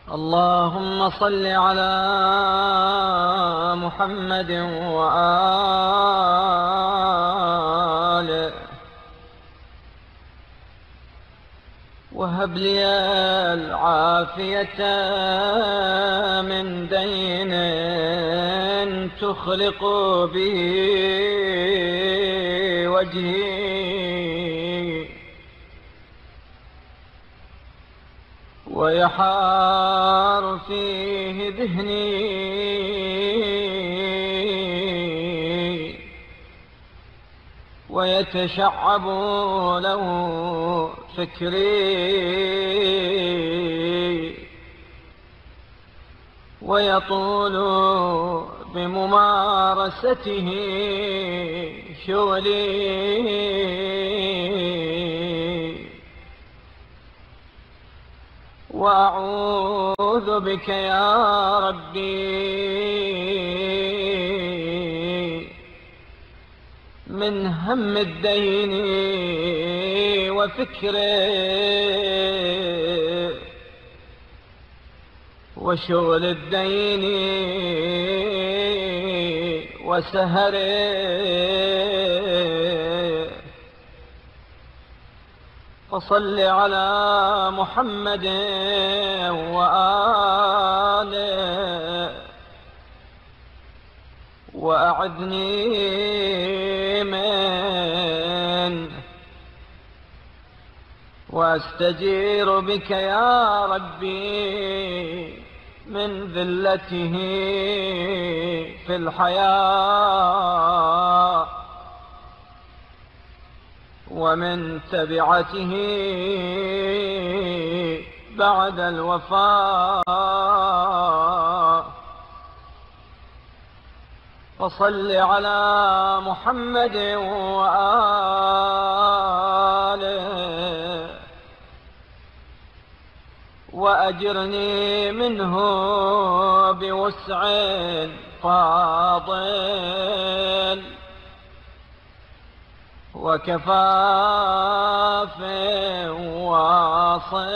اللهم صل على محمد وآله وهب لي العافية من دين تخلق به وجهي ويحار فيه ذهني ويتشعب له فكري ويطول بممارسته شغلي وأعوذ بك يا ربي من هم الدين وفكره وشغل الدين وسهره. فصل على محمد وآله وأعذني منه وأستجير بك يا ربي من ذلته في الحياة ومن تبعته بعد الوفاة. فصل على محمد وآله وأجرني منه بوسع فاضل وكفاف واصل.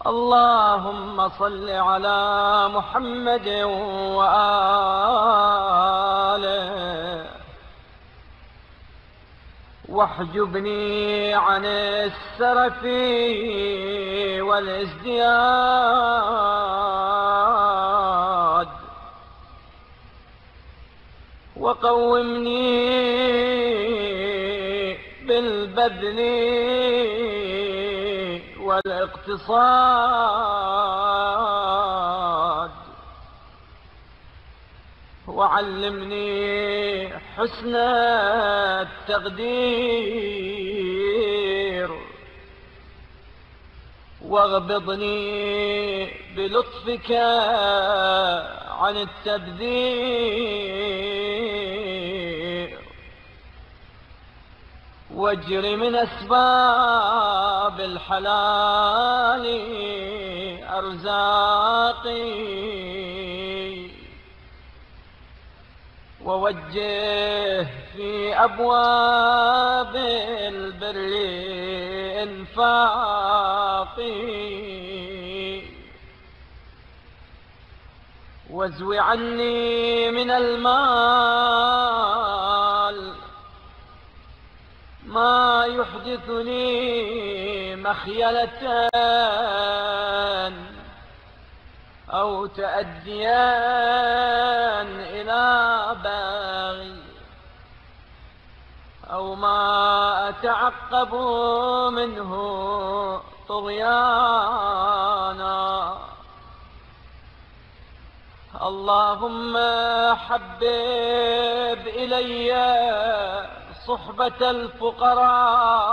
اللهم صل على محمد وآله واحجبني عن السرف والازدياد وقومني بالبذل والاقتصاد وعلمني حسن التقدير واغبضني بلطفك عن التبذير واجر من أسباب الحلال أرزاقي ووجه في أبواب البر إنفاقي وازو عني من المال ما يحدثني مخيلة أو تأديا إلى باغي أو ما أتعقب منه طغيانا. اللهم حبب إلي صحبة الفقراء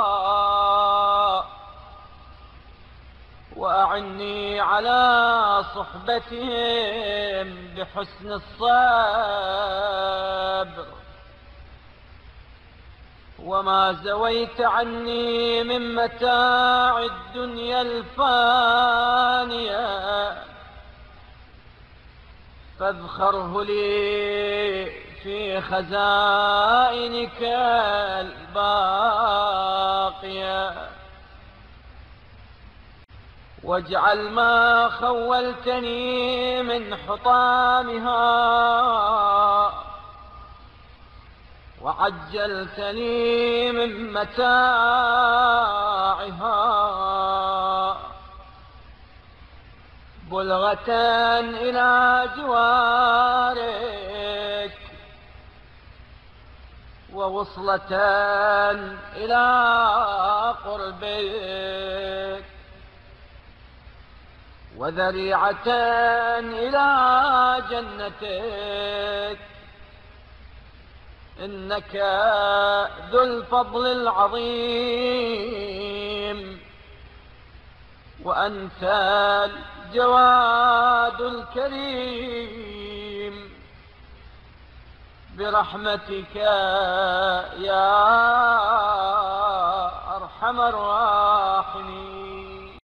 وأعني على صحبتهم بحسن الصبر وما زويت عني من متاع الدنيا الفانية فاذخره لي في خزائنك الباقية واجعل ما خولتني من حطامها وعجلتني من متاعها بلغة إلى جوارك ووصلة إلى قربك وذريعة إلى جنتك. إنك ذو الفضل العظيم وأنت الجواد الكريم برحمتك يا أرحم الراحمين.